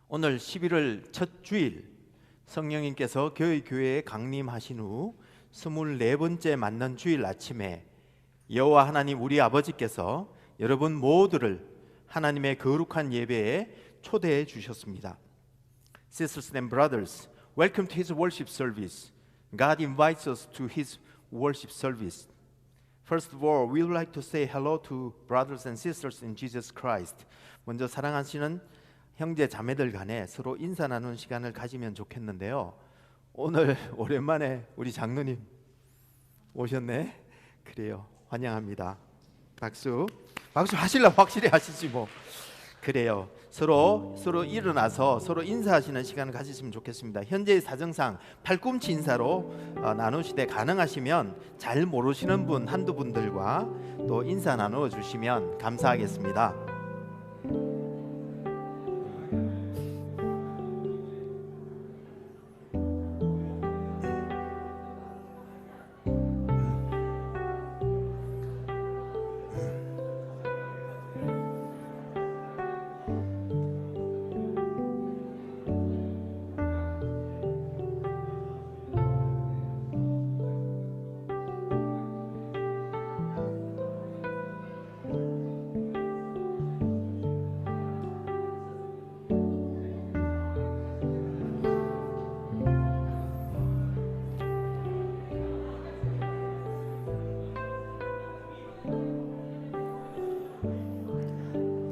오늘 11월 첫 주일 성령님께서 저희 교회에 강림하신 후 24번째 맞는 주일 아침에 여호와 하나님 우리 아버지께서 여러분 모두를 하나님의 거룩한 예배에 초대해 주셨습니다. Sisters and brothers, welcome to His worship service. God invites us to His worship service. First of all, we would like to say hello to brothers and sisters in Jesus Christ. 먼저 사랑하시는 형제 자매들 간에 서로 인사 나누는 시간을 가지면 좋겠는데요. 오늘 오랜만에 우리 장로님 오셨네. 그래요. 환영합니다. 박수 하시려면 확실히 하시지 뭐. 그래요. 서로 일어나서 서로 인사하시는 시간을 가지시면 좋겠습니다. 현재의 사정상 팔꿈치 인사로 나누시되 가능하시면 잘 모르시는 분 한두 분들과 또 인사 나누어 주시면 감사하겠습니다.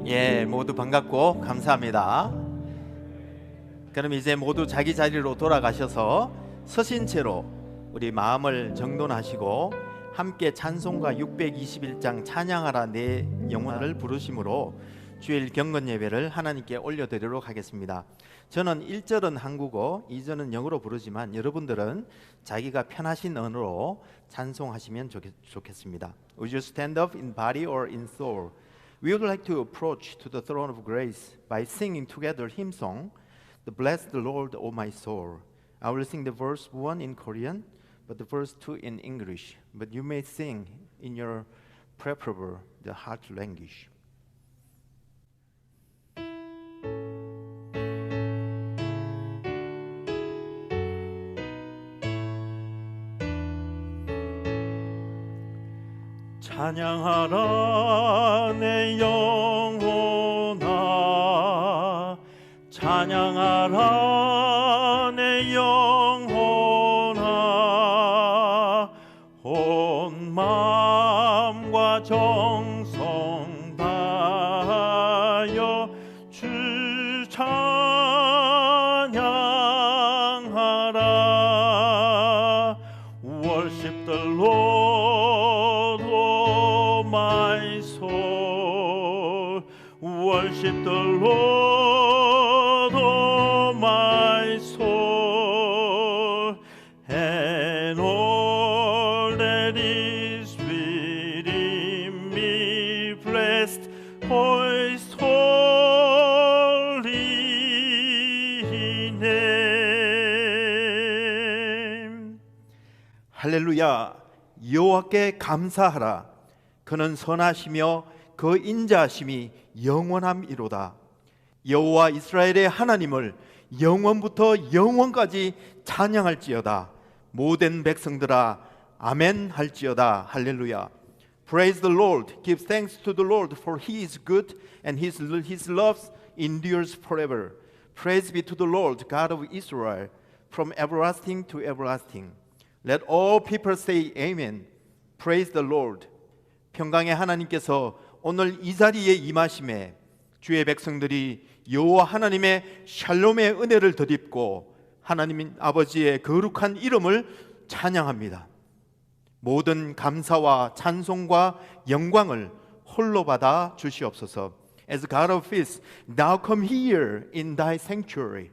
예, 모두 반갑고 감사합니다. 그럼 이제 모두 자기 자리로 돌아가셔서 서신 채로 우리 마음을 정돈하시고 함께 찬송가 621장 찬양하라 내 영혼을 부르심으로 주일 경건 예배를 하나님께 올려드리도록 하겠습니다. 저는 1절은 한국어, 2절은 영어로 부르지만 여러분들은 자기가 편하신 언어로 찬송하시면 좋겠습니다. Would you stand up in body or in soul? We would like to approach to the throne of grace by singing together hymn song, Bless the Lord, O my soul. I will sing the verse 1 in Korean, but the verse 2 in English. But you may sing in your preferable, the heart language. 찬양하라 내 영혼아, 찬양하라 내 영혼아, 온 마음과 정성 다하여 주 찬양하라. Worship the Lord, my soul, worship the Lord, oh my soul, and all that is within me, blessed His holy name. 할렐루야. 여호와께 감사하라. 그는 선하시며 그 인자하심이 영원함이로다. 여호와 이스라엘의 하나님을 영원부터 영원까지 찬양할지어다. 모든 백성들아 아멘 할지어다. 할렐루야. Praise the Lord. Give thanks to the Lord, for He is good and His love endures forever. Praise be to the Lord, God of Israel, from everlasting to everlasting. Let all people say amen. Praise the Lord. 평강의 하나님께서 오늘 이 자리에 임하심에 주의 백성들이 여호와 하나님의 샬롬의 은혜를 덧입고 하나님 아버지의 거룩한 이름을 찬양합니다. 모든 감사와 찬송과 영광을 홀로 받아 주시옵소서. As God of peace, thou come here in thy sanctuary.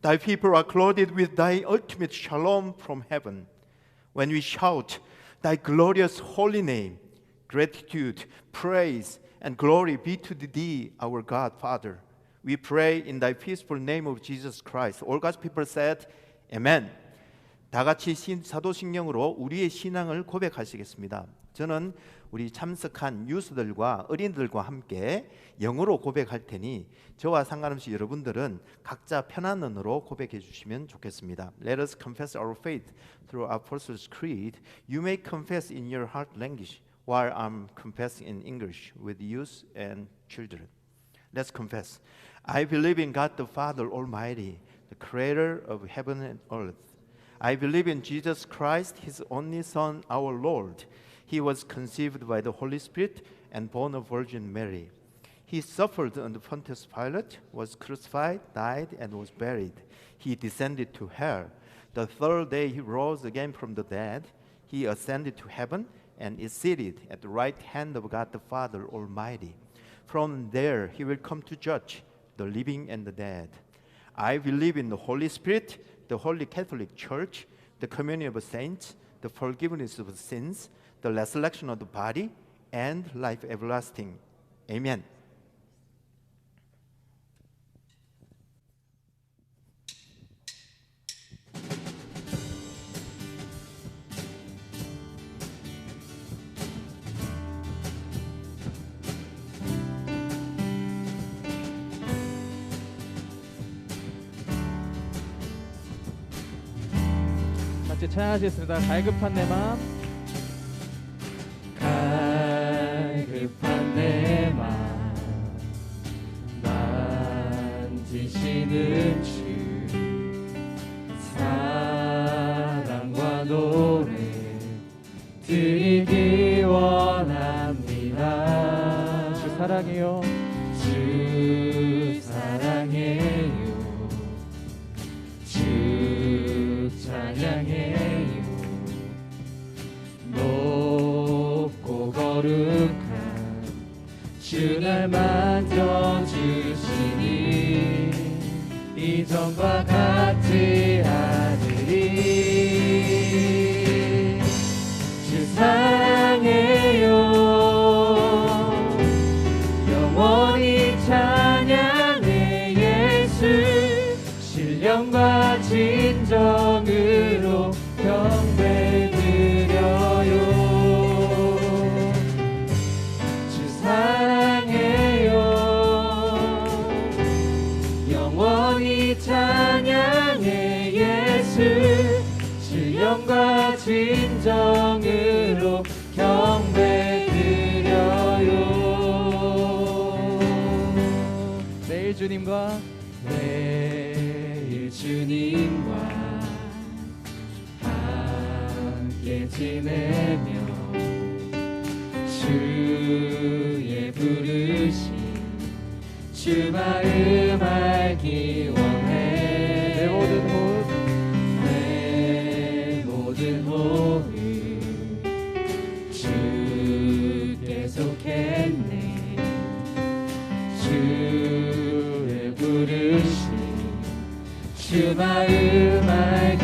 Thy people are clothed with thy ultimate shalom from heaven. When we shout thy glorious holy name, gratitude, praise, and glory be to thee, our God, Father. We pray in thy peaceful name of Jesus Christ. All God's people said, Amen. 다 같이 사도신경으로 우리의 신앙을 고백하시겠습니다. 저는 우리 참석한 유스들과 어린이들과 함께 영어로 고백할 테니 저와 상관없이 여러분들은 각자 편한 언어로 고백해 주시면 좋겠습니다. Let us confess our faith through our Apostles' Creed. You may confess in your heart language while I'm confessing in English with youth and children. Let's confess. I believe in God the Father Almighty, the creator of heaven and earth. I believe in Jesus Christ, His only Son, our Lord. He was conceived by the Holy Spirit and born of Virgin Mary. He suffered under Pontius Pilate, was crucified, died, and was buried. He descended to hell. The third day He rose again from the dead. He ascended to heaven and is seated at the right hand of God the Father Almighty. From there He will come to judge the living and the dead. I believe in the Holy Spirit, the Holy Catholic Church, the communion of saints, the forgiveness of sins, the resurrection of the body, and life everlasting. Amen. 같이 찬양하시겠습니다. 갈급한 내 마음, 갈급한 내 마음 만지시는 주 사랑과 노래 드리기 원합니다. 주 사랑해요, 주 사랑해요, 주 찬양해요. 높고 거룩한 주 날 만져주시니 이전과 같지 않으리. 주 사랑해요, 영원히 찬양해 예수. 신령과 진정으로 경배드려요. 주 사랑해요, 영원히 찬양해 예수. 신령과 진정으로 경배드려요. 내일 주님과 주님과 함께 지내며 주의 부르심 주 마음 알기 원해. 내 모든 호흡 주께 속했네. 주의 부르심 주 마음 알기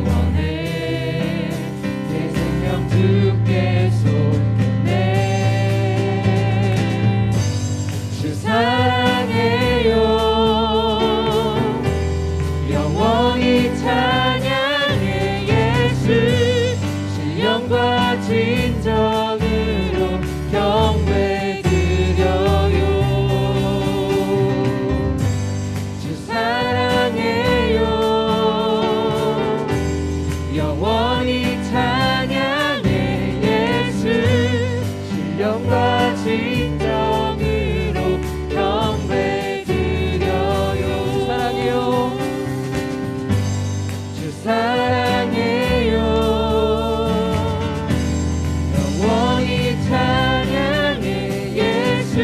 원해. 내 생명 주께 속했네. 주 사랑해요, 영원히 찬양해 예수. 신령과 진정으로 경배드려요. 주 사랑해요, 영원히 찬양해 예수. 신령과 진정으로 경배드려요. 주 사랑해요, 영원히 찬양해 예수.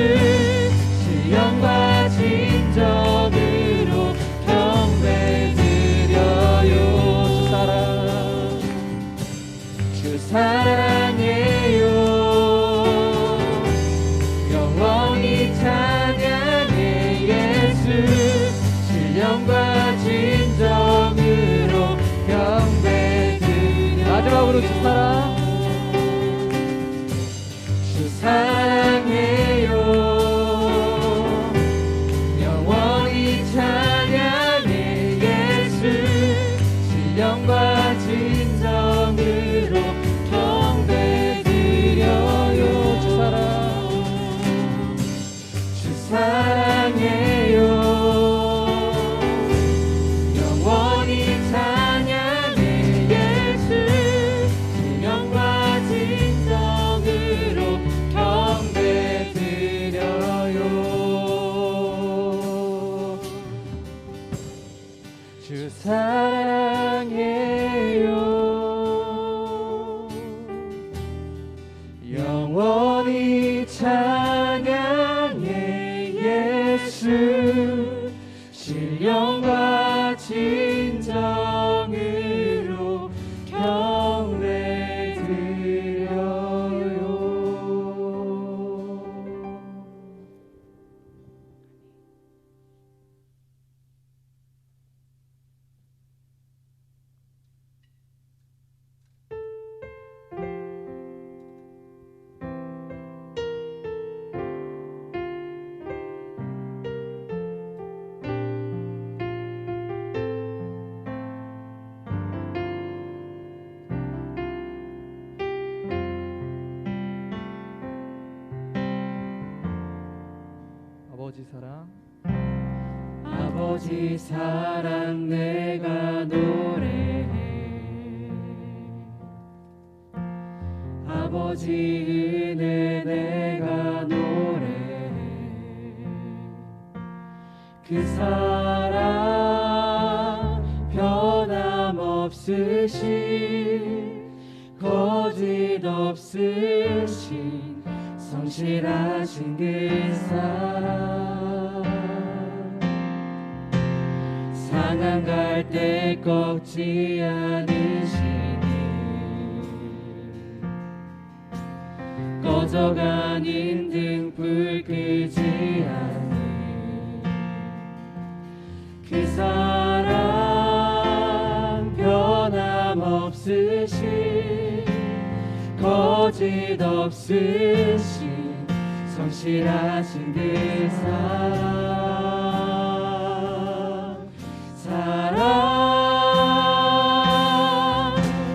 신령과 진정으로 경배드려요. 주 사랑해요, 영원히 찬양해 예수. 신령과 진정으로 경배드려요. 마지막으로 주 사랑, 주 사랑해요, 영원히 찬양해 예수. 신령과 진정으로 경배드려요. 사랑해요. 영원히 찬양해 예수. 진영과 진정으로 경배 드려요. 주 사랑해요. 영원히 찬양해 예수. 신령과 진정으로 경배 드려요. 아버지 사랑, 아버지 사랑 내가 노래해. 아버지 은혜 내가 노래해. 그 사랑 변함없으신 거짓 없으신 성실하신 그 사랑. 상한 갈대 꺾지 않으시니 꺼져간 인등 불 끄지 않니. 그 사랑 변함없으신 거짓 없으신 성실하신 그 사랑,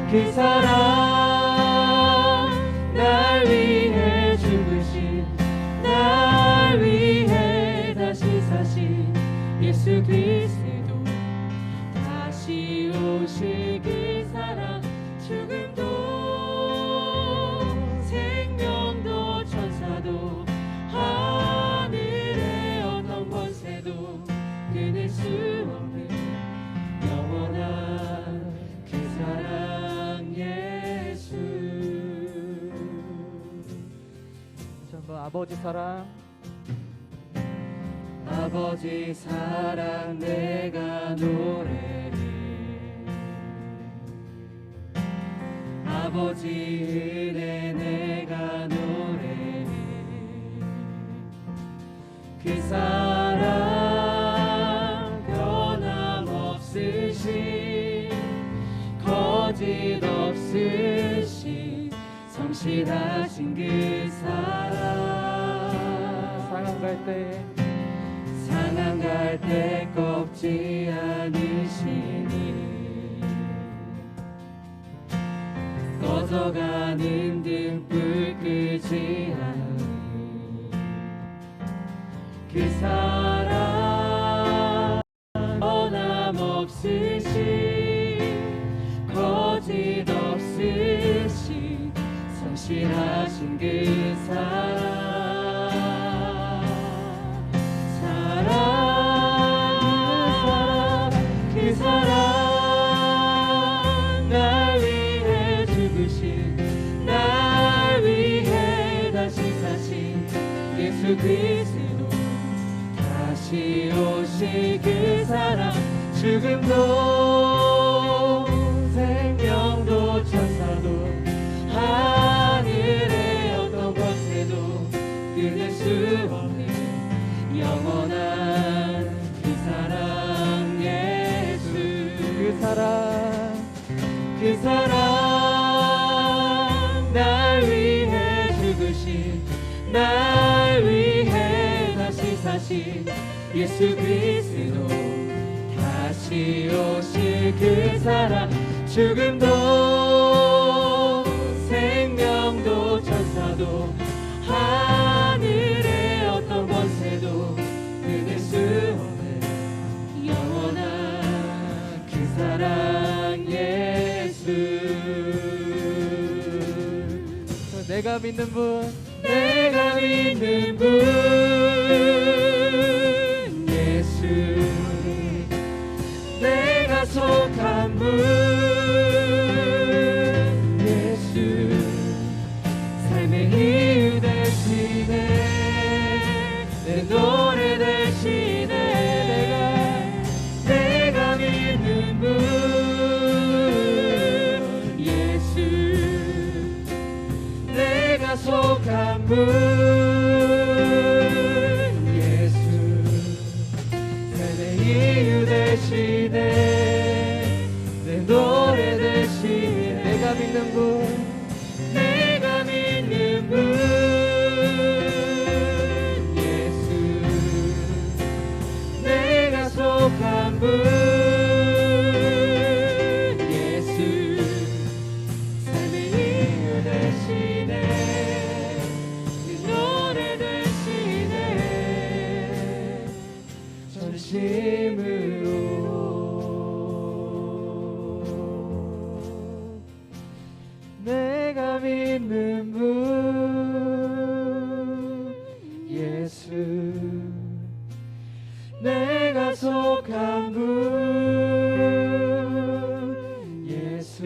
그 사랑 날 위해 죽으신, 날 위해 다시 사신 예수 그리스도. 다시 오실 그 사랑. 죽음도 생명도 천사도 하늘의 어떤 권세도 끊을 수 없는 영원한 그 사랑 예수. 다시 한번 아버지 사랑, 아버지 사랑 내가 노래해. 아버지 은혜 내가 노래해. 그 사랑 변함없으신 거짓 없으신 성실하신 그 사랑. 상한 갈대, 상한 갈대 꺾지 않으시니 꺼져가는 등불 끄지 않니. 그 사랑 변함없으신 거짓 없으신 성실하신 그 사랑. 사랑, 그 사랑 날 위해 죽으신, 날 위해 다시 사신 예수 그리스도. 다시 오실 그 사랑. 죽음도 생명도 천사도 하늘의 어떤 권세도 끊을 수 없는 영원한 그 사랑 예수. 그 사랑, 그 사랑 날 위해 죽으신, 날 위해 다시 사신 예수 그리스도. 다시 오실 그 사랑. 죽음도 생명도 천사도 하늘의 어떤 권세도 믿는 분 내가 믿는 분 예수 내가 속한 분 예수 삶의 이유 되시네 내 노래 되시네 내가 믿는 분 예수 내가 속한 분 예수 삶의 이유 되시네 내 노래 되시네 내가 믿는 분 내가 믿는 분 예수 내가 속한 분 예수 삶의 이유 되시네 내 노래 되시네 전심으로 내가 믿는 분 예수 내가 속한 분 예수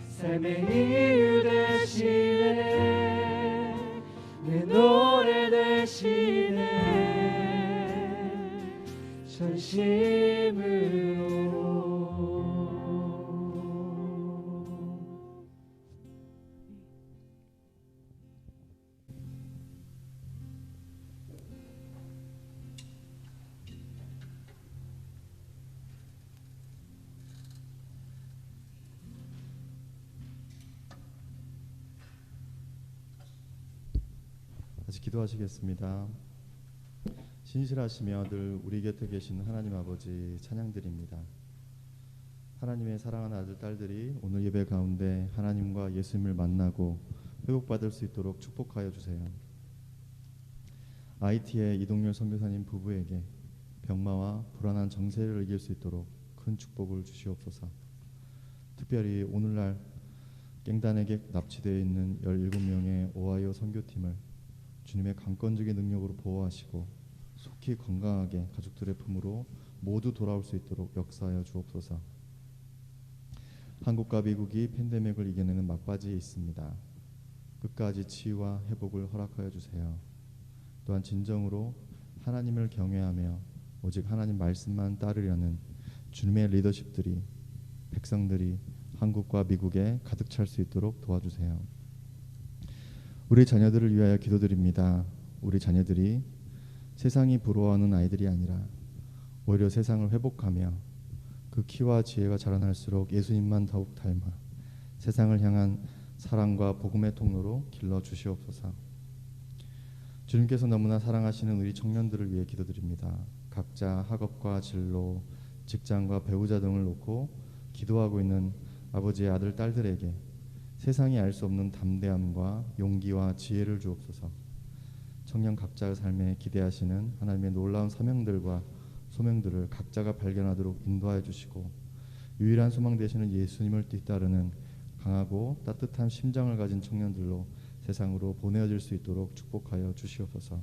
삶의 이유 되시네 내 노래 되시네 전심으로 다시 기도하시겠습니다. 신실하시며 늘 우리 곁에 계신 하나님 아버지 찬양드립니다. 하나님의 사랑하는 아들 딸들이 오늘 예배 가운데 하나님과 예수님을 만나고 회복받을 수 있도록 축복하여 주세요. IT의 이동열 선교사님 부부에게 병마와 불안한 정세를 이길 수 있도록 큰 축복을 주시옵소서. 특별히 오늘날 깽단에게 납치되어 있는 17명의 오하이오 선교팀을 주님의 강권적인 능력으로 보호하시고 속히 건강하게 가족들의 품으로 모두 돌아올 수 있도록 역사하여 주옵소서. 한국과 미국이 팬데믹을 이겨내는 막바지에 있습니다. 끝까지 치유와 회복을 허락하여 주세요. 또한 진정으로 하나님을 경외하며 오직 하나님 말씀만 따르려는 주님의 리더십들이 백성들이 한국과 미국에 가득 찰 수 있도록 도와주세요. 우리 자녀들을 위하여 기도드립니다. 우리 자녀들이 세상이 부러워하는 아이들이 아니라 오히려 세상을 회복하며 그 키와 지혜가 자라날수록 예수님만 더욱 닮아 세상을 향한 사랑과 복음의 통로로 길러 주시옵소서. 주님께서 너무나 사랑하시는 우리 청년들을 위해 기도드립니다. 각자 학업과 진로, 직장과 배우자 등을 놓고 기도하고 있는 아버지의 아들 딸들에게 세상이 알 수 없는 담대함과 용기와 지혜를 주옵소서. 청년 각자의 삶에 기대하시는 하나님의 놀라운 사명들과 소명들을 각자가 발견하도록 인도하여 주시고 유일한 소망 되시는 예수님을 뒤따르는 강하고 따뜻한 심장을 가진 청년들로 세상으로 보내어질 수 있도록 축복하여 주시옵소서.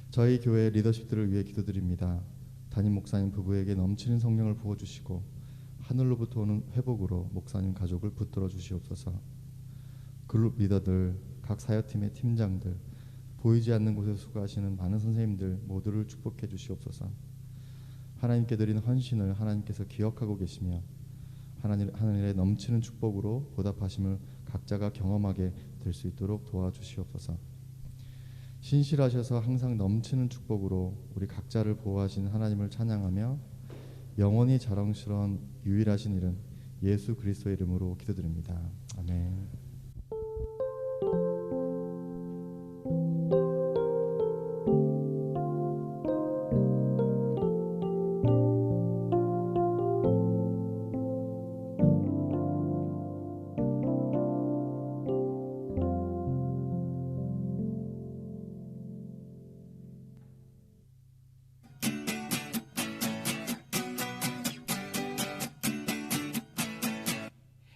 저희 교회 리더십들을 위해 기도드립니다. 담임 목사님 부부에게 넘치는 성령을 부어주시고 하늘로부터 오는 회복으로 목사님 가족을 붙들어 주시옵소서. 그룹 리더들, 각 사역팀의 팀장들, 보이지 않는 곳에 수고하시는 많은 선생님들 모두를 축복해 주시옵소서. 하나님께 드리는 헌신을 하나님께서 기억하고 계시며 하늘의 넘치는 축복으로 보답하심을 각자가 경험하게 될 수 있도록 도와주시옵소서. 신실하셔서 항상 넘치는 축복으로 우리 각자를 보호하신 하나님을 찬양하며 영원히 자랑스러운 유일하신 이름 예수 그리스도의 이름으로 기도드립니다. 아멘.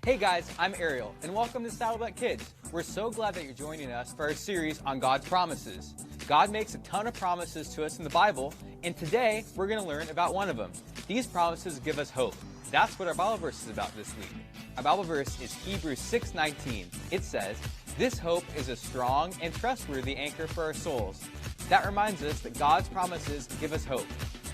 Hey guys, I'm Ariel, and welcome to Saddleback Kids. We're so glad that you're joining us for our series on God's promises. God makes a ton of promises to us in the Bible, and today we're going to learn about one of them. These promises give us hope. That's what our Bible verse is about this week. Our Bible verse is Hebrews 6:19. It says, "This hope is a strong and trustworthy anchor for our souls." That reminds us that God's promises give us hope.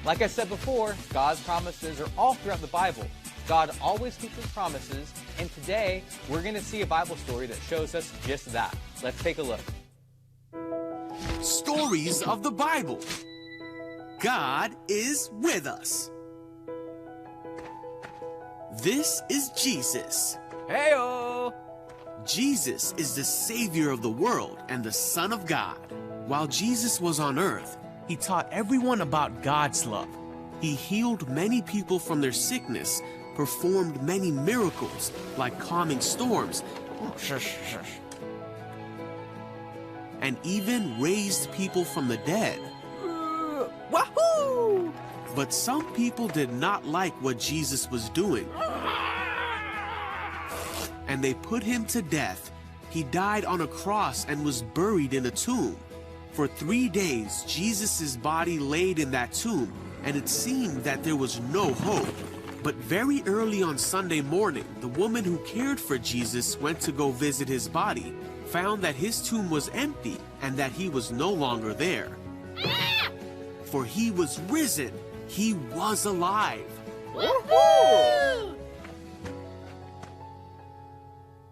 Like I said before, God's promises are all throughout the Bible. God always keeps his promises, and today we're going to see a Bible story that shows us just that. Let's take a look. Stories of the Bible. God is with us. This is Jesus. Heyo! Jesus is the Savior of the world and the Son of God. While Jesus was on earth, he taught everyone about God's love. He healed many people from their sickness, performed many miracles like calming storms, and even raised people from the dead. Wahoo! But some people did not like what Jesus was doing, and they put him to death. He died on a cross and was buried in a tomb. For 3 days, Jesus' body laid in that tomb, and it seemed that there was no hope. But very early on Sunday morning, the woman who cared for Jesus went to go visit his body, found that his tomb was empty and that he was no longer there. For he was risen. He was alive. Woohoo!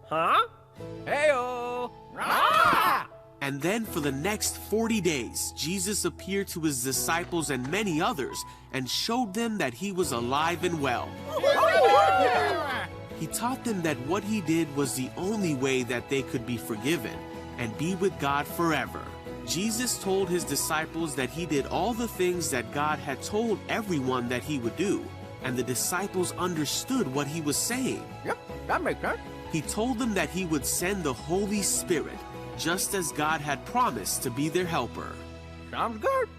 Huh? Heyo! Rah! And then for the next 40 days, Jesus appeared to his disciples and many others and showed them that he was alive and well. He taught them that what he did was the only way that they could be forgiven and be with God forever. Jesus told his disciples that he did all the things that God had told everyone that he would do, and the disciples understood what he was saying. Yep, that makes sense. He told them that he would send the Holy Spirit, just as God had promised to be their helper. Sounds good.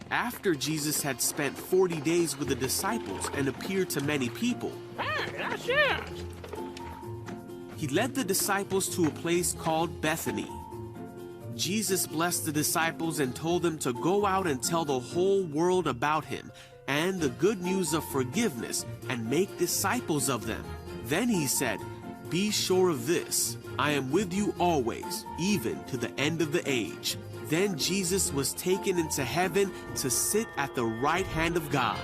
After Jesus had spent 40 days with the disciples and appeared to many people, That's it. he led the disciples to a place called Bethany. Jesus blessed the disciples and told them to go out and tell the whole world about him and the good news of forgiveness and make disciples of them. Then he said, "Be sure of this, I am with you always, even to the end of the age." Then Jesus was taken into heaven to sit at the right hand of God.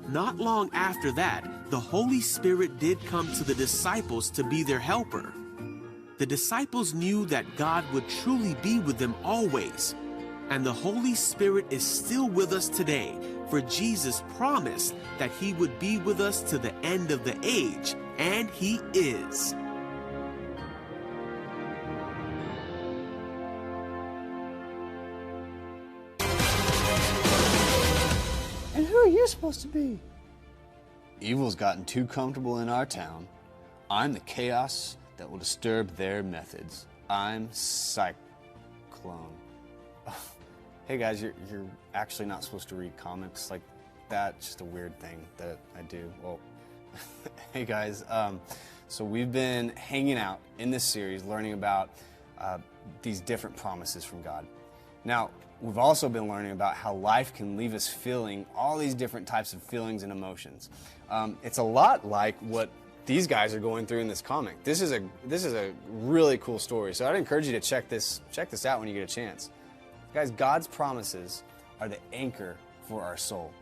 Not long after that, the Holy Spirit did come to the disciples to be their helper. The disciples knew that God would truly be with them always. And the Holy Spirit is still with us today, for Jesus promised that he would be with us to the end of the age, and he is. And who are you supposed to be? Evil's gotten too comfortable in our town. I'm the chaos that will disturb their methods. I'm Cyclone. Hey guys, you're actually not supposed to read comics like that. It's just a weird thing that I do. Well, hey guys, so we've been hanging out in this series learning about these different promises from God. Now, we've also been learning about how life can leave us feeling all these different types of feelings and emotions. It's a lot like what these guys are going through in this comic. This is a really cool story, so I'd encourage you to check this out when you get a chance. Guys, God's promises are the anchor for our soul.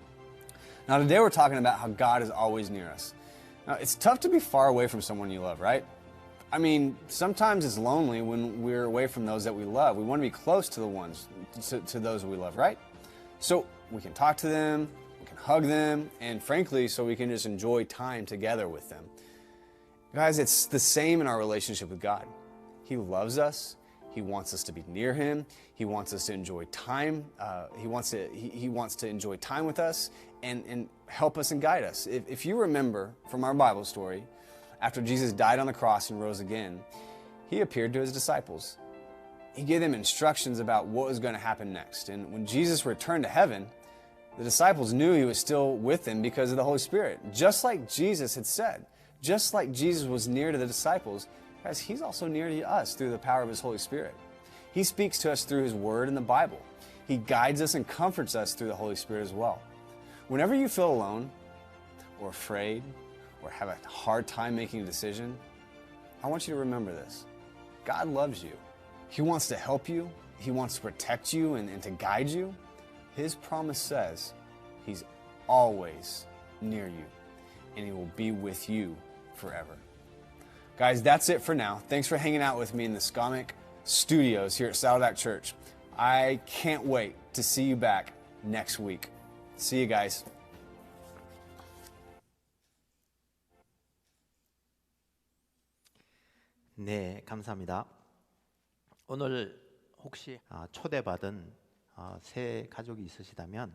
Now today we're talking about how God is always near us. Now it's tough to be far away from someone you love, right? I mean, sometimes it's lonely when we're away from those that we love. We want to be close to the ones, to those we love, right? So we can talk to them, we can hug them, and frankly, so we can just enjoy time together with them. Guys, it's the same in our relationship with God. He loves us. He wants us to be near him. He wants us to enjoy time. He wants to enjoy time with us and help us and guide us. If you remember from our Bible story, after Jesus died on the cross and rose again, he appeared to his disciples. He gave them instructions about what was going to happen next. And when Jesus returned to heaven, the disciples knew he was still with them because of the Holy Spirit. Just like Jesus had said, just like Jesus was near to the disciples, guys, he's also near to us through the power of his Holy Spirit. He speaks to us through his word in the Bible. He guides us and comforts us through the Holy Spirit as well. Whenever you feel alone or afraid or have a hard time making a decision, I want you to remember this. God loves you. He wants to help you. He wants to protect you and to guide you. His promise says he's always near you and he will be with you forever. Guys, that's it for now. Thanks for hanging out with me in the Scomic Studios here at Saddleback Church. I can't wait to see you back next week. See you guys. 네, 감사합니다. 오늘 혹시 초대받은 새 가족이 있으시다면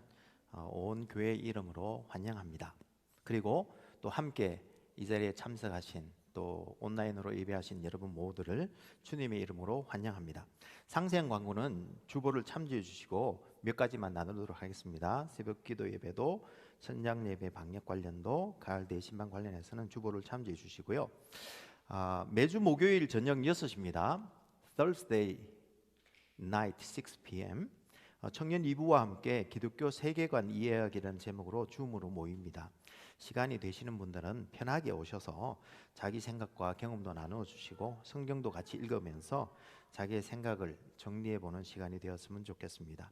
온 교회 이름으로 환영합니다. 그리고 또 함께 이 자리에 참석하신 또 온라인으로 예배하신 여러분 모두를 주님의 이름으로 환영합니다. 상세한 광고는 주보를 참조해 주시고 몇 가지만 나누도록 하겠습니다. 새벽 기도 예배도, 선장 예배 방역 관련도, 가을 대신방 관련해서는 주보를 참조해 주시고요. 매주 목요일 저녁 6시입니다. Thursday night 6 p.m. 청년 2부와 함께 기독교 세계관 이해하기라는 제목으로 줌으로 모입니다. 시간이 되시는 분들은 편하게 오셔서 자기 생각과 경험도 나누어 주시고 성경도 같이 읽으면서 자기의 생각을 정리해 보는 시간이 되었으면 좋겠습니다.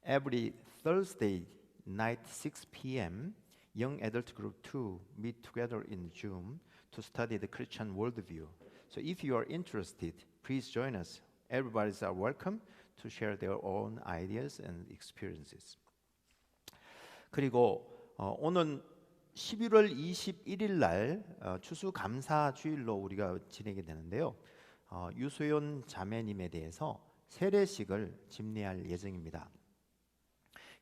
Every Thursday night 6 p.m. Young Adult Group 2 meet together in Zoom to study the Christian worldview. So if you are interested, please join us. Everybody's welcome to share their own ideas and experiences. 그리고 오는 11월 21일 날 추수감사 주일로 우리가 지내게 되는데요. 유소연 자매님에 대해서 세례식을 집례할 예정입니다.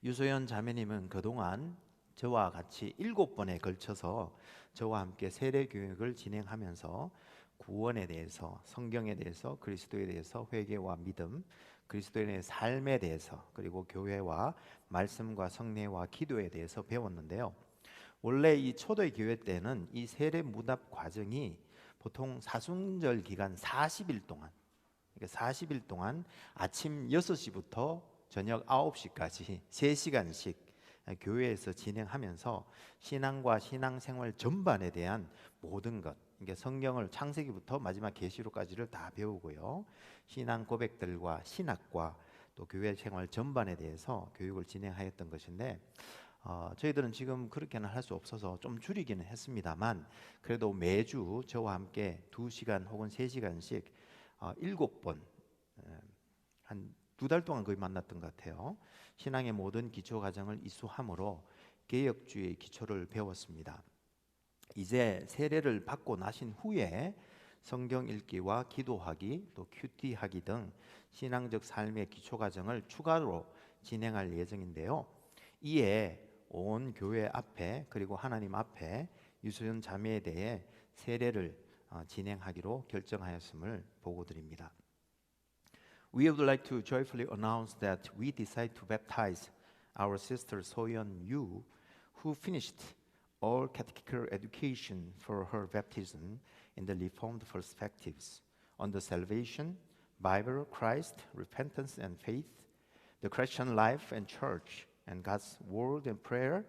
유소연 자매님은 그동안 저와 같이 7번에 걸쳐서 저와 함께 세례 교육을 진행하면서 구원에 대해서, 성경에 대해서, 그리스도에 대해서, 회개와 믿음, 그리스도인의 삶에 대해서, 그리고 교회와 말씀과 성례와 기도에 대해서 배웠는데요. 원래 이 초대 교회 때는 이 세례 문답 과정이 보통 사순절 기간 40일 동안, 그러니까 40일 동안 아침 6시부터 저녁 9시까지 3시간씩 교회에서 진행하면서 신앙과 신앙생활 전반에 대한 모든 것, 그러니까 성경을 창세기부터 마지막 계시록까지를 다 배우고요. 신앙 고백들과 신학과 또 교회 생활 전반에 대해서 교육을 진행하였던 것인데 저희들은 지금 그렇게는 할 수 없어서 좀 줄이기는 했습니다만 그래도 매주 저와 함께 2시간 혹은 3시간씩 7번 한 2달 동안 거의 만났던 것 같아요. 신앙의 모든 기초 과정을 이수함으로 개혁주의 기초를 배웠습니다. 이제 세례를 받고 나신 후에 성경 읽기와 기도하기, 또 큐티하기 등 신앙적 삶의 기초 과정을 추가로 진행할 예정인데요. 이에 온 교회 앞에 그리고 하나님 앞에 유소연 자매에 대해 세례를 진행하기로 결정하였음을 보고드립니다. We would like to joyfully announce that we decide to baptize our sister Soyeon Yu, who finished all catechetical education for her baptism in the Reformed perspectives on the salvation, Bible, Christ, repentance and faith, the Christian life and church, and God's word and prayer,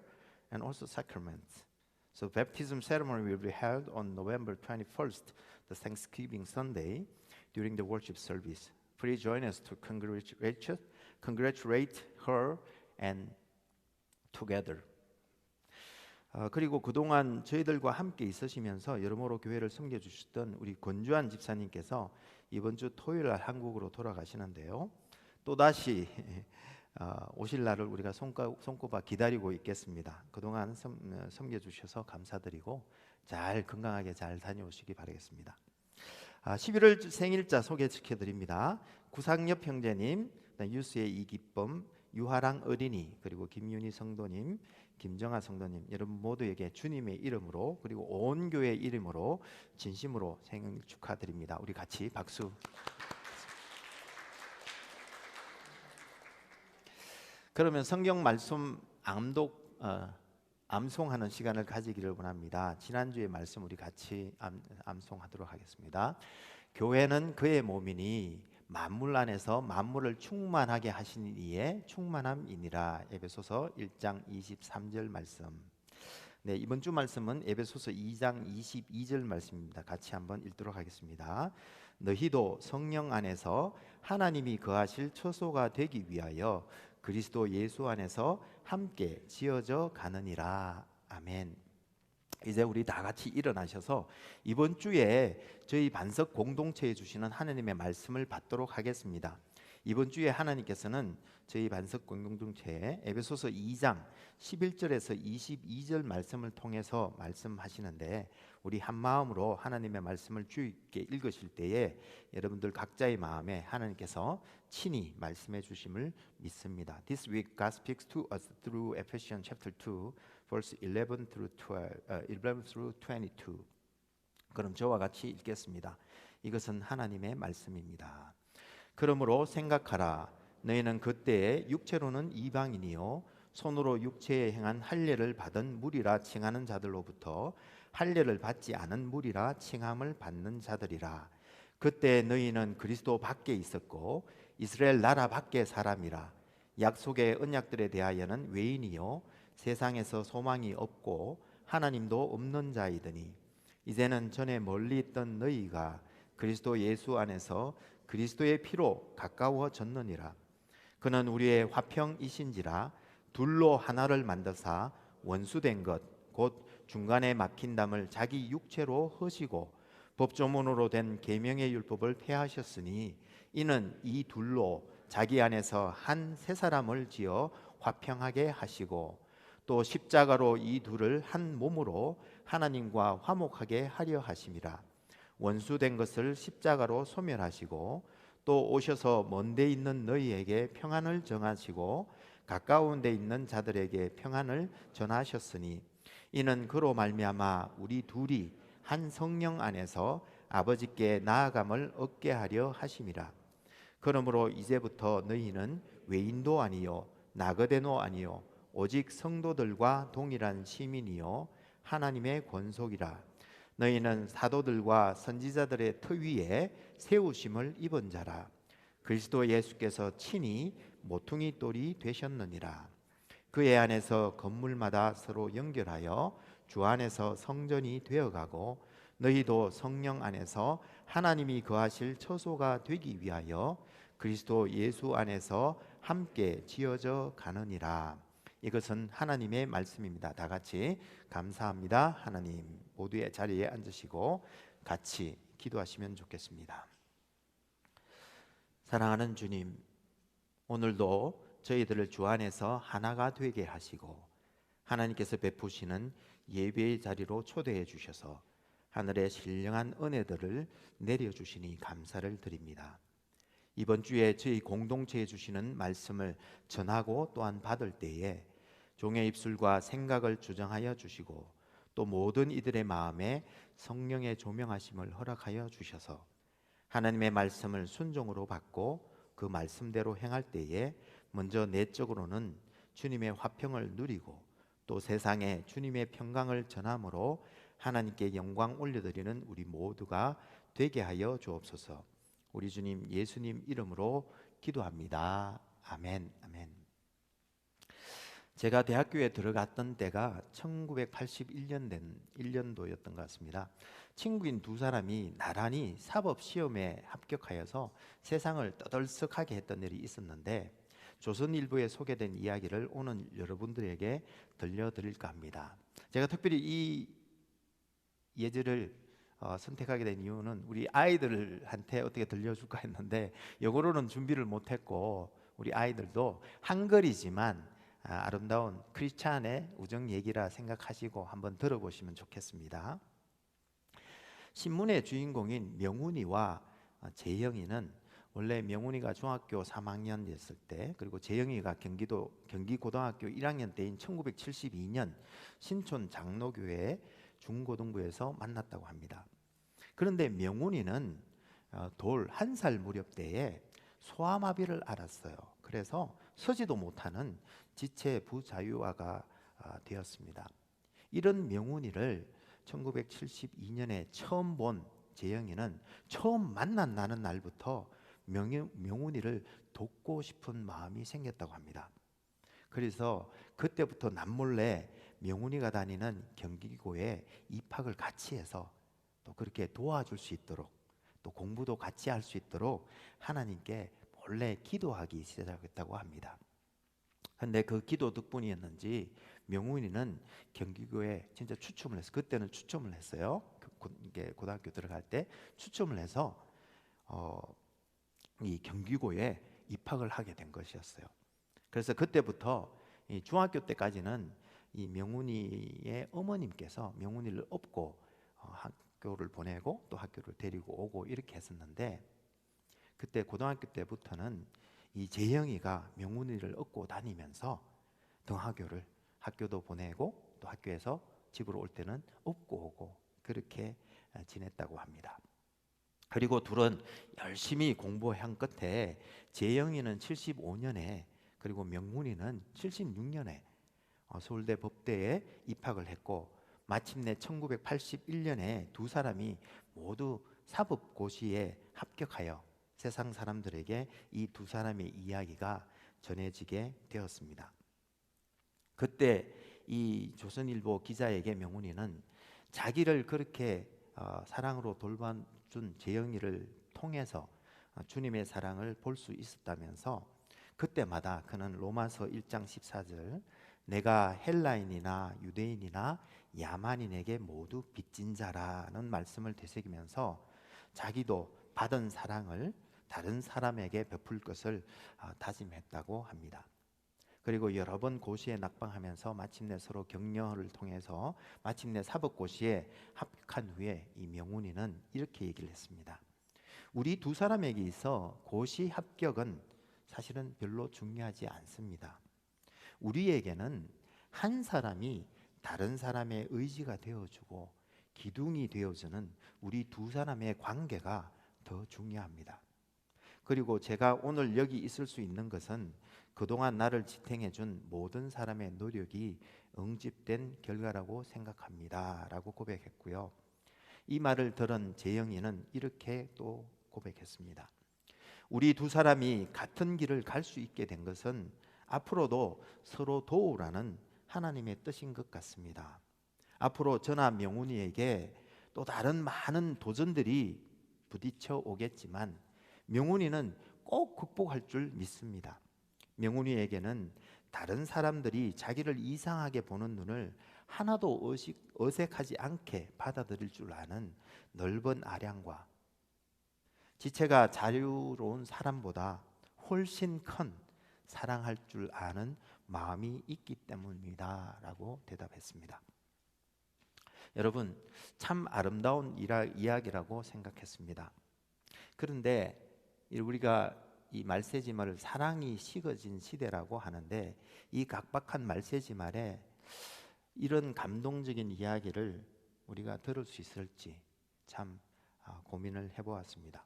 and also sacraments. So baptism ceremony will be held on November 21st, the Thanksgiving Sunday, during the worship service. Please join us to congratulate her and together. 그리고 그동안 저희들과 함께 있으시면서 여러모로 교회를 섬겨주셨던 우리 권주환 집사님께서 이번 주 토요일 날 한국으로 돌아가시는데요. 또다시 오실 날을 우리가 손꼽아 기다리고 있겠습니다. 그동안 섬겨주셔서 감사드리고 잘 건강하게 잘 다녀오시기 바라겠습니다. 11월 생일자 소개시켜드립니다. 구상엽 형제님, 유수의 이기쁨, 유하랑 어린이, 그리고 김윤희 성도님, 김정아 성도님, 여러분 모두에게 주님의 이름으로 그리고 온 교회의 이름으로 진심으로 생일 축하드립니다. 우리 같이 박수. 그러면 성경 말씀 암송하는 시간을 가지기를 원합니다. 지난주의 말씀 우리 같이 암송하도록 하겠습니다. 교회는 그의 몸이니 만물 안에서 만물을 충만하게 하신 이의 충만함이니라. 에베소서 1장 23절 말씀. 네, 이번 주 말씀은 에베소서 2장 22절 말씀입니다. 같이 한번 읽도록 하겠습니다. 너희도 성령 안에서 하나님이 거하실 처소가 되기 위하여 그리스도 예수 안에서 함께 지어져 가느니라. 아멘. 이제 우리 다 같이 일어나셔서 이번 주에 저희 반석 공동체에 주시는 하나님의 말씀을 받도록 하겠습니다. 이번 주에 하나님께서는 저희 반석 공동체에 에베소서 2장 11절에서 22절 말씀을 통해서 말씀하시는데, 우리 한 마음으로 하나님의 말씀을 주의 있게 읽으실 때에 여러분들 각자의 마음에 하나님께서 친히 말씀해 주심을 믿습니다. This week God speaks to us through Ephesians chapter 2 verse 11 through 22. 그럼 저와 같이 읽겠습니다. 이것은 하나님의 말씀입니다. 그러므로 생각하라. 너희는 그때에 육체로는 이방인이요 손으로 육체에 행한 할례를 받은 무리라 칭하는 자들로부터 할례를 받지 않은 무리라 칭함을 받는 자들이라. 그때 너희는 그리스도 밖에 있었고 이스라엘 나라 밖의 사람이라. 약속의 언약들에 대하여는 외인이요 세상에서 소망이 없고 하나님도 없는 자이더니 이제는 전에 멀리 있던 너희가 그리스도 예수 안에서 그리스도의 피로 가까워졌느니라. 그는 우리의 화평이신지라 둘로 하나를 만드사 원수된 것 곧 중간에 막힌 담을 자기 육체로 허시고 법조문으로 된 계명의 율법을 폐하셨으니 이는 이 둘로 자기 안에서 한 새 사람을 지어 화평하게 하시고 또 십자가로 이 둘을 한 몸으로 하나님과 화목하게 하려 하심이라. 원수된 것을 십자가로 소멸하시고 또 오셔서 먼데 있는 너희에게 평안을 정하시고 가까운 데 있는 자들에게 평안을 전하셨으니 이는 그로 말미암아 우리 둘이 한 성령 안에서 아버지께 나아감을 얻게 하려 하심이라. 그러므로 이제부터 너희는 외인도 아니요 나그네도 아니요 오직 성도들과 동일한 시민이요 하나님의 권속이라. 너희는 사도들과 선지자들의 터 위에 세우심을 입은 자라. 그리스도 예수께서 친히 모퉁이 돌이 되셨느니라. 그의 안에서 건물마다 서로 연결하여 주 안에서 성전이 되어가고 너희도 성령 안에서 하나님이 거하실 처소가 되기 위하여 그리스도 예수 안에서 함께 지어져 가느니라. 이것은 하나님의 말씀입니다. 다 같이 감사합니다. 하나님, 모두의 자리에 앉으시고 같이 기도하시면 좋겠습니다. 사랑하는 주님, 오늘도 저희들을 주 안에서 하나가 되게 하시고 하나님께서 베푸시는 예배의 자리로 초대해 주셔서 하늘의 신령한 은혜들을 내려주시니 감사를 드립니다. 이번 주에 저희 공동체에 주시는 말씀을 전하고 또한 받을 때에 종의 입술과 생각을 주정하여 주시고 또 모든 이들의 마음에 성령의 조명하심을 허락하여 주셔서 하나님의 말씀을 순종으로 받고 그 말씀대로 행할 때에 먼저 내적으로는 주님의 화평을 누리고 또 세상에 주님의 평강을 전함으로 하나님께 영광 올려드리는 우리 모두가 되게 하여 주옵소서. 우리 주님 예수님 이름으로 기도합니다. 아멘. 아멘. 제가 대학교에 들어갔던 때가 1981년도였던 것 같습니다. 친구인 두 사람이 나란히 사법시험에 합격하여서 세상을 떠들썩하게 했던 일이 있었는데 조선일보에 소개된 이야기를 오늘 여러분들에게 들려드릴까 합니다. 제가 특별히 이 예절을 선택하게 된 이유는 우리 아이들한테 어떻게 들려줄까 했는데 이거로는 준비를 못했고 우리 아이들도 한글이지만 아름다운 크리스찬의 우정 얘기라 생각하시고 한번 들어보시면 좋겠습니다. 신문의 주인공인 명훈이와 재영이는 원래 명훈이가 중학교 3학년 됐을 때 그리고 재영이가 경기고등학교 1학년 때인 1972년 신촌 장로교회 중고등부에서 만났다고 합니다. 그런데 명훈이는 돌 1살 무렵 때에 소아마비를 앓았어요. 그래서 서지도 못하는 지체 부자유화가 되었습니다. 이런 명훈이를 1972년에 처음 본 재영이는 처음 만나는 날부터 명훈이를 돕고 싶은 마음이 생겼다고 합니다. 그래서 그때부터 남몰래 명훈이가 다니는 경기고에 입학을 같이 해서 또 그렇게 도와줄 수 있도록 또 공부도 같이 할 수 있도록 하나님께 몰래 기도하기 시작했다고 합니다. 근데 그 기도 덕분이었는지 명훈이는 경기고에 진짜 추첨을 해서, 그때는 추첨을 했어요. 고등학교 들어갈 때 추첨을 해서 이 경기고에 입학을 하게 된 것이었어요. 그래서 그때부터 이 중학교 때까지는 이 명훈이의 어머님께서 명훈이를 업고 학교를 보내고 또 학교를 데리고 오고 이렇게 했었는데, 그때 고등학교 때부터는 이 재영이가 명훈이를 업고 다니면서 학교도 보내고 또 학교에서 집으로 올 때는 업고 오고 그렇게 지냈다고 합니다. 그리고 둘은 열심히 공부한 끝에 재영이는 75년에 그리고 명훈이는 76년에 서울대 법대에 입학을 했고, 마침내 1981년에 두 사람이 모두 사법고시에 합격하여 세상 사람들에게 이 두 사람의 이야기가 전해지게 되었습니다. 그때 이 조선일보 기자에게 명훈이는 자기를 그렇게 사랑으로 돌봐준 재영이를 통해서 주님의 사랑을 볼 수 있었다면서 그때마다 그는 로마서 1장 14절 내가 헬라인이나 유대인이나 야만인에게 모두 빚진 자라는 말씀을 되새기면서 자기도 받은 사랑을 다른 사람에게 베풀 것을 다짐했다고 합니다. 그리고 여러 번 고시에 낙방하면서 마침내 서로 격려를 통해서 마침내 사법고시에 합격한 후에 이 명훈이는 이렇게 얘기를 했습니다. 우리 두 사람에게 있어 고시 합격은 사실은 별로 중요하지 않습니다. 우리에게는 한 사람이 다른 사람의 의지가 되어주고 기둥이 되어주는 우리 두 사람의 관계가 더 중요합니다. 그리고 제가 오늘 여기 있을 수 있는 것은 그동안 나를 지탱해준 모든 사람의 노력이 응집된 결과라고 생각합니다 라고 고백했고요. 이 말을 들은 재영이는 이렇게 또 고백했습니다. 우리 두 사람이 같은 길을 갈 수 있게 된 것은 앞으로도 서로 도우라는 하나님의 뜻인 것 같습니다. 앞으로 저나 명훈이에게 또 다른 많은 도전들이 부딪혀 오겠지만 명훈이는 꼭 극복할 줄 믿습니다. 명훈이에게는 다른 사람들이 자기를 이상하게 보는 눈을 하나도 어색하지 않게 받아들일 줄 아는 넓은 아량과 지체가 자유로운 사람보다 훨씬 큰 사랑할 줄 아는 마음이 있기 때문입니다 라고 대답했습니다. 여러분, 참 아름다운 이야기라고 생각했습니다. 그런데 우리가 이 말세지말을 사랑이 식어진 시대라고 하는데, 이 각박한 말세지말에 이런 감동적인 이야기를 우리가 들을 수 있을지 참 고민을 해보았습니다.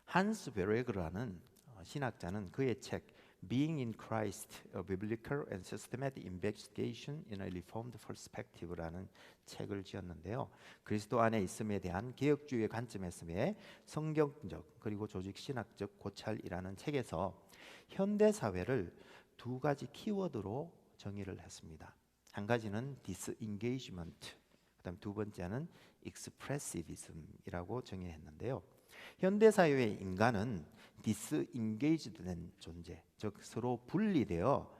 한스 베레그라는 신학자는 그의 책 Being in Christ: A Biblical and Systematic Investigation in a Reformed Perspective라는 책을 지었는데요. 그리스도 안에 있음에 대한 개혁주의의 관점에서의 성경적 그리고 조직 신학적 고찰이라는 책에서 현대 사회를 두 가지 키워드로 정의를 했습니다. 한 가지는 disengagement, 그다음 두 번째는 expressivism이라고 정의했는데요. 현대 사회의 인간은 디스인게이지된 존재, 즉 서로 분리되어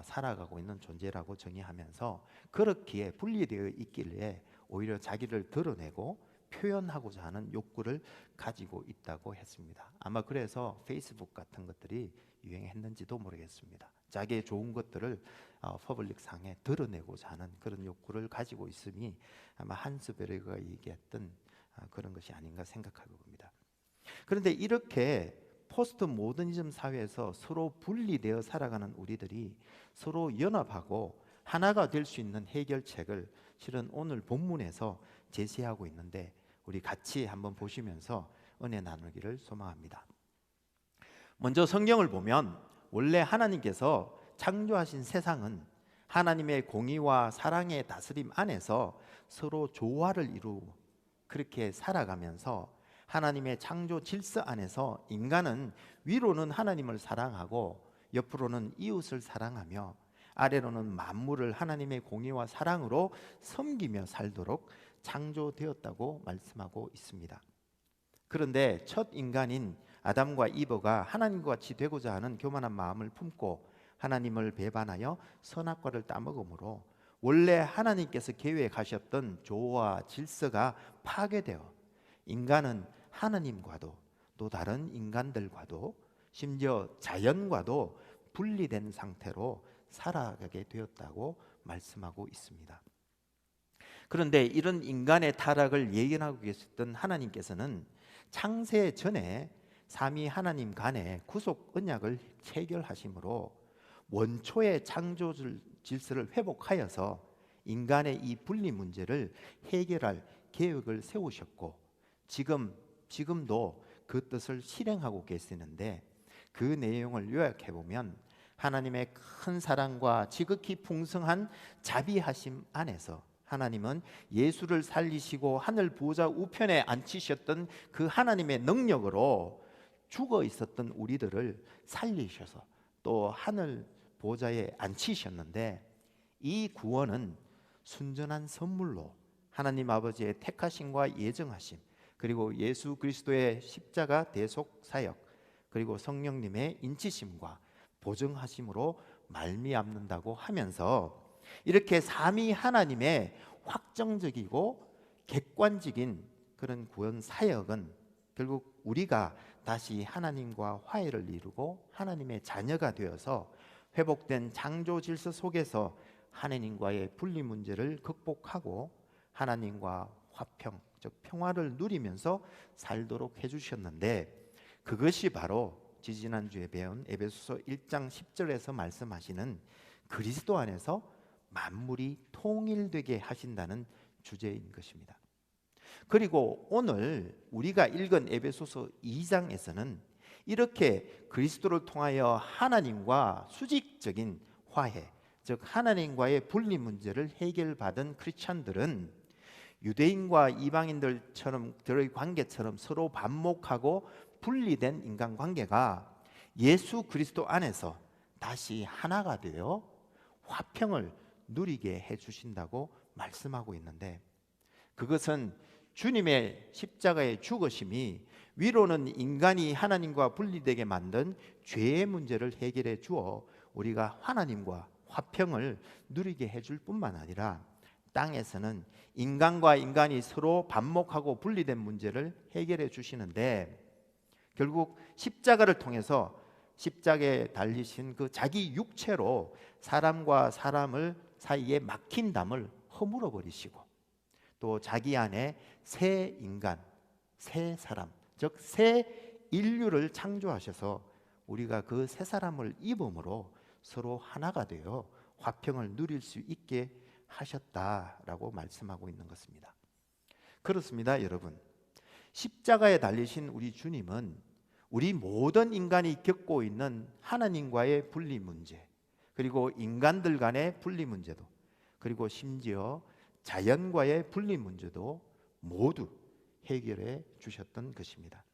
살아가고 있는 존재라고 정의하면서 그렇기에 분리되어 있길래 오히려 자기를 드러내고 표현하고자 하는 욕구를 가지고 있다고 했습니다. 아마 그래서 페이스북 같은 것들이 유행했는지도 모르겠습니다. 자기의 좋은 것들을 퍼블릭 상에 드러내고자 하는 그런 욕구를 가지고 있음이 아마 한스 베르그가 얘기했던 그런 것이 아닌가 생각하고 봅니다. 그런데 이렇게 포스트 모더니즘 사회에서 서로 분리되어 살아가는 우리들이 서로 연합하고 하나가 될 수 있는 해결책을 실은 오늘 본문에서 제시하고 있는데, 우리 같이 한번 보시면서 은혜 나누기를 소망합니다. 먼저 성경을 보면 원래 하나님께서 창조하신 세상은 하나님의 공의와 사랑의 다스림 안에서 서로 조화를 이루고 그렇게 살아가면서 하나님의 창조 질서 안에서 인간은 위로는 하나님을 사랑하고 옆으로는 이웃을 사랑하며 아래로는 만물을 하나님의 공의와 사랑으로 섬기며 살도록 창조되었다고 말씀하고 있습니다. 그런데 첫 인간인 아담과 이브가 하나님과 같이 되고자 하는 교만한 마음을 품고 하나님을 배반하여 선악과를 따먹음으로 원래 하나님께서 계획하셨던 조화 질서가 파괴되어 인간은 하나님과도 또 다른 인간들과도 심지어 자연과도 분리된 상태로 살아가게 되었다고 말씀하고 있습니다. 그런데 이런 인간의 타락을 예견하고 계셨던 하나님께서는 창세 전에 삼위 하나님 간에 구속 언약을 체결하심으로 원초의 창조 질서를 회복하여서 인간의 이 분리 문제를 해결할 계획을 세우셨고 지금도 그 뜻을 실행하고 계시는데 그 내용을 요약해 보면 하나님의 큰 사랑과 지극히 풍성한 자비하심 안에서 하나님은 예수를 살리시고 하늘 보좌 우편에 앉히셨던 그 하나님의 능력으로 죽어 있었던 우리들을 살리셔서 또 하늘 보좌에 앉히셨는데 이 구원은 순전한 선물로 하나님 아버지의 택하심과 예정하심 그리고 예수 그리스도의 십자가 대속 사역 그리고 성령님의 인치심과 보증하심으로 말미암는다고 하면서 이렇게 삼위 하나님의 확정적이고 객관적인 그런 구원 사역은 결국 우리가 다시 하나님과 화해를 이루고 하나님의 자녀가 되어서 회복된 창조 질서 속에서 하나님과의 분리 문제를 극복하고 하나님과 화평, 즉 평화를 누리면서 살도록 해주셨는데 그것이 바로 지지난주에 배운 에베소서 1장 10절에서 말씀하시는 그리스도 안에서 만물이 통일되게 하신다는 주제인 것입니다. 그리고 오늘 우리가 읽은 에베소서 2장에서는 이렇게 그리스도를 통하여 하나님과 수직적인 화해, 즉 하나님과의 분리 문제를 해결받은 크리스찬들은 유대인과 이방인들의 관계처럼 서로 반목하고 분리된 인간관계가 예수 그리스도 안에서 다시 하나가 되어 화평을 누리게 해주신다고 말씀하고 있는데 그것은 주님의 십자가의 죽으심이 위로는 인간이 하나님과 분리되게 만든 죄의 문제를 해결해 주어 우리가 하나님과 화평을 누리게 해줄 뿐만 아니라 땅에서는 인간과 인간이 서로 반목하고 분리된 문제를 해결해 주시는데 결국 십자가를 통해서 십자가에 달리신 그 자기 육체로 사람과 사람을 사이에 막힌 담을 허물어 버리시고 또 자기 안에 새 인간, 새 사람, 즉 새 인류를 창조하셔서 우리가 그 새 사람을 입음으로 서로 하나가 되어 화평을 누릴 수 있게 하셨다라고 말씀하고 있는 것입니다. 그렇습니다, 여러분. 십자가에 달리신 우리 주님은 우리 모든 인간이 겪고 있는 하나님과의 분리 문제, 그리고 인간들 간의 분리 문제도, 그리고 심지어 자연과의 분리 문제도 모두 해결해 주셨던 것입니다.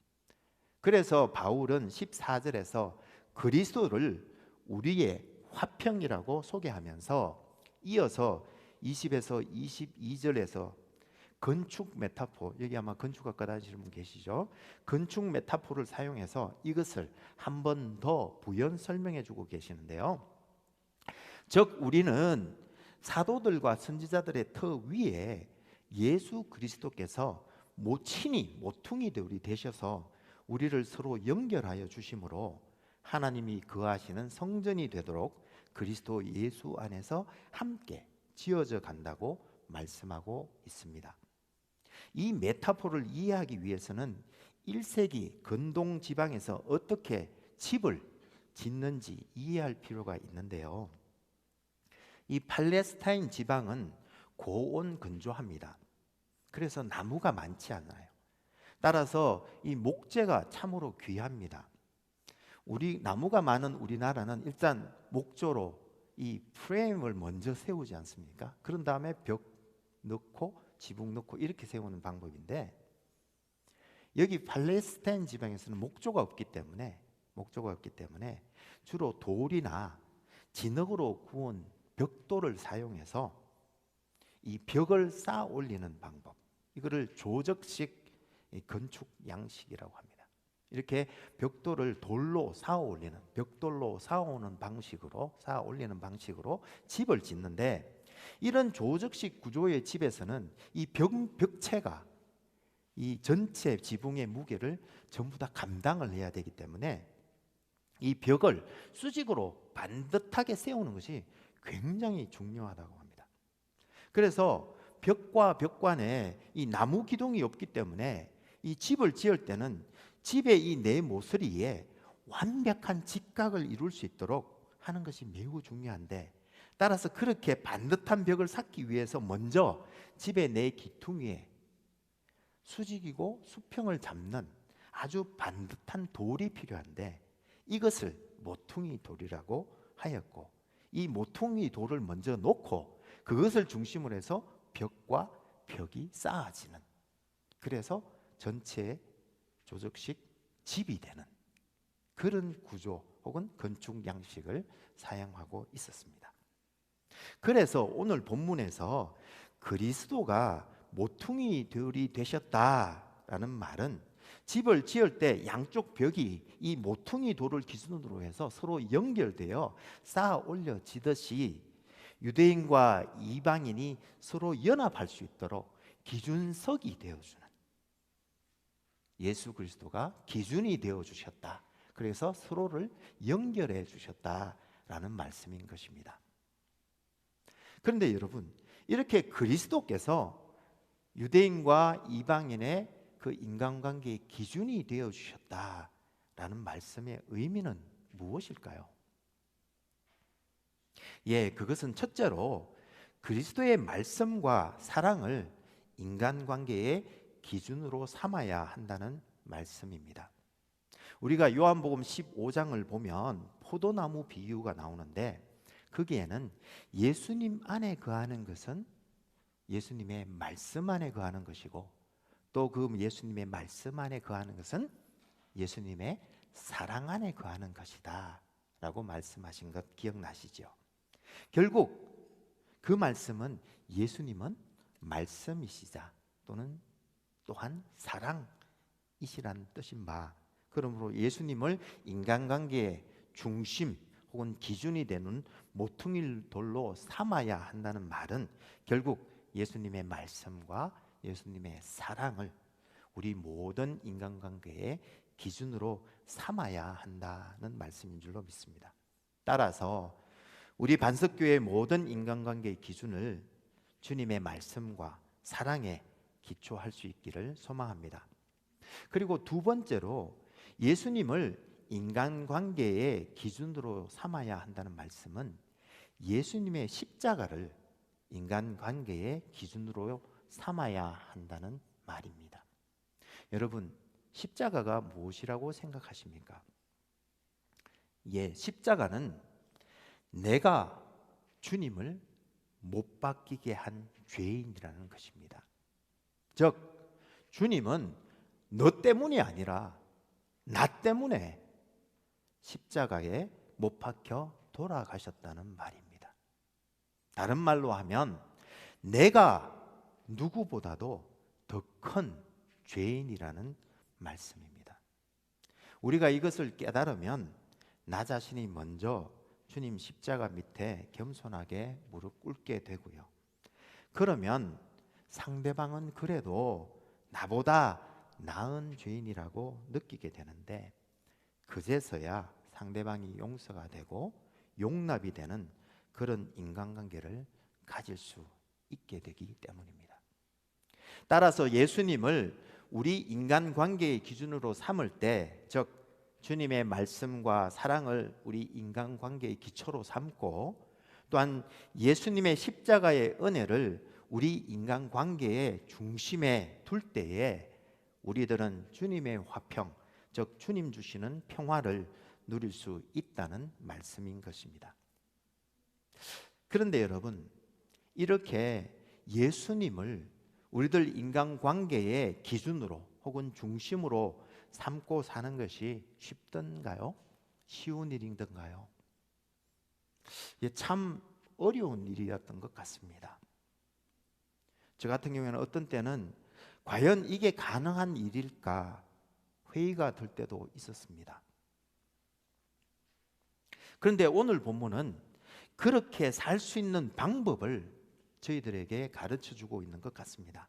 그래서 바울은 14절에서 그리스도를 우리의 화평이라고 소개하면서 이어서 20에서 22절에서 건축 메타포, 여기 아마 건축학과 다니시는 분 계시죠? 건축 메타포를 사용해서 이것을 한 번 더 부연 설명해 주고 계시는데요. 즉 우리는 사도들과 선지자들의 터 위에 예수 그리스도께서 모친이 모퉁이 돌이 되셔서 우리를 서로 연결하여 주심으로 하나님이 거하시는 성전이 되도록 그리스도 예수 안에서 함께 지어져 간다고 말씀하고 있습니다. 이 메타포를 이해하기 위해서는 1세기 근동 지방에서 어떻게 집을 짓는지 이해할 필요가 있는데요. 이 팔레스타인 지방은 고온 건조합니다. 그래서 나무가 많지 않아요. 따라서 이 목재가 참으로 귀합니다. 우리 나무가 많은 우리나라는 일단 목조로 이 프레임을 먼저 세우지 않습니까? 그런 다음에 벽 넣고 지붕 넣고 이렇게 세우는 방법인데, 여기 팔레스타인 지방에서는 목조가 없기 때문에 주로 돌이나 진흙으로 구운 벽돌을 사용해서 이 벽을 쌓아 올리는 방법, 이거를 조적식 건축 양식이라고 합니다. 이렇게 벽돌을 벽돌로 쌓아 올리는 방식으로 집을 짓는데, 이런 조적식 구조의 집에서는 이 벽체가 이 전체 지붕의 무게를 전부 다 감당을 해야 되기 때문에 이 벽을 수직으로 반듯하게 세우는 것이 굉장히 중요하다고 합니다. 그래서 벽과 벽 간에 이 나무 기둥이 없기 때문에 이 집을 지을 때는 집의 이 내모서리에 완벽한 직각을 이룰 수 있도록 하는 것이 매우 중요한데, 따라서 그렇게 반듯한 벽을 쌓기 위해서 먼저 집의 내기퉁 위에 수직이고 수평을 잡는 아주 반듯한 돌이 필요한데, 이것을 모퉁이 돌이라고 하였고, 이 모퉁이 돌을 먼저 놓고 그것을 중심으로 해서 벽과 벽이 쌓아지는, 그래서 전체 조적식 집이 되는 그런 구조 혹은 건축 양식을 사용하고 있었습니다. 그래서 오늘 본문에서 그리스도가 모퉁이 돌이 되셨다라는 말은 집을 지을 때 양쪽 벽이 이 모퉁이 돌을 기준으로 해서 서로 연결되어 쌓아 올려지듯이 유대인과 이방인이 서로 연합할 수 있도록 기준석이 되어주는, 예수 그리스도가 기준이 되어주셨다. 그래서 서로를 연결해 주셨다라는 말씀인 것입니다. 그런데 여러분, 이렇게 그리스도께서 유대인과 이방인의 그 인간관계의 기준이 되어주셨다라는 말씀의 의미는 무엇일까요? 그것은 첫째로 그리스도의 말씀과 사랑을 인간관계의 기준으로 삼아야 한다는 말씀입니다. 우리가 요한복음 15장을 보면 포도나무 비유가 나오는데, 거기에는 예수님 안에 거하는 것은 예수님의 말씀 안에 거하는 것이고, 또 그 예수님의 말씀 안에 거하는 것은 예수님의 사랑 안에 거하는 것이다 라고 말씀하신 것 기억나시죠? 결국 그 말씀은 예수님은 말씀이시자 또한 사랑이시라는 뜻인 바, 그러므로 예수님을 인간관계의 중심 혹은 기준이 되는 모퉁이 돌로 삼아야 한다는 말은 결국 예수님의 말씀과 예수님의 사랑을 우리 모든 인간관계의 기준으로 삼아야 한다는 말씀인 줄로 믿습니다. 따라서 우리 반석교회의 모든 인간관계의 기준을 주님의 말씀과 사랑에 기초할 수 있기를 소망합니다. 그리고 두 번째로 예수님을 인간관계의 기준으로 삼아야 한다는 말씀은 예수님의 십자가를 인간관계의 기준으로 삼아야 한다는 말입니다. 여러분, 십자가가 무엇이라고 생각하십니까? 십자가는 내가 주님을 못 박히게 한 죄인이라는 것입니다. 즉, 주님은 너 때문이 아니라 나 때문에 십자가에 못 박혀 돌아가셨다는 말입니다. 다른 말로 하면 내가 누구보다도 더 큰 죄인이라는 말씀입니다. 우리가 이것을 깨달으면 나 자신이 먼저 주님 십자가 밑에 겸손하게 무릎 꿇게 되고요. 그러면 상대방은 그래도 나보다 나은 죄인이라고 느끼게 되는데, 그제서야 상대방이 용서가 되고 용납이 되는 그런 인간관계를 가질 수 있게 되기 때문입니다. 따라서 예수님을 우리 인간관계의 기준으로 삼을 때, 즉 주님의 말씀과 사랑을 우리 인간관계의 기초로 삼고, 또한 예수님의 십자가의 은혜를 우리 인간관계의 중심에 둘 때에 우리들은 주님의 화평, 즉 주님 주시는 평화를 누릴 수 있다는 말씀인 것입니다. 그런데 여러분, 이렇게 예수님을 우리들 인간관계의 기준으로 혹은 중심으로 삼고 사는 것이 쉽던가요? 쉬운 일이던가요? 참 어려운 일이었던 것 같습니다. 저 같은 경우에는 어떤 때는 과연 이게 가능한 일일까 회의가 들 때도 있었습니다. 그런데 오늘 본문은 그렇게 살 수 있는 방법을 저희들에게 가르쳐 주고 있는 것 같습니다.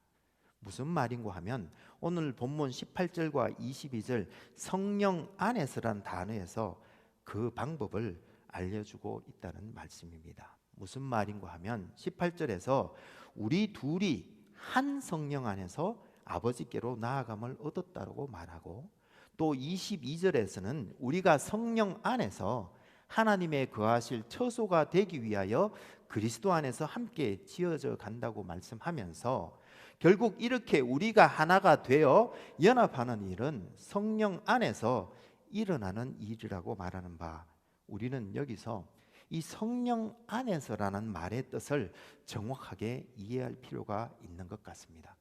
무슨 말인고 하면 오늘 본문 18절과 22절 성령 안에서란 단어에서 그 방법을 알려주고 있다는 말씀입니다. 무슨 말인고 하면 18절에서 우리 둘이 한 성령 안에서 아버지께로 나아감을 얻었다고 말하고, 또 22절에서는 우리가 성령 안에서 하나님의 거하실 처소가 되기 위하여 그리스도 안에서 함께 지어져 간다고 말씀하면서, 결국 이렇게 우리가 하나가 되어 연합하는 일은 성령 안에서 일어나는 일이라고 말하는 바, 우리는 여기서 이 성령 안에서라는 말의 뜻을 정확하게 이해할 필요가 있는 것 같습니다.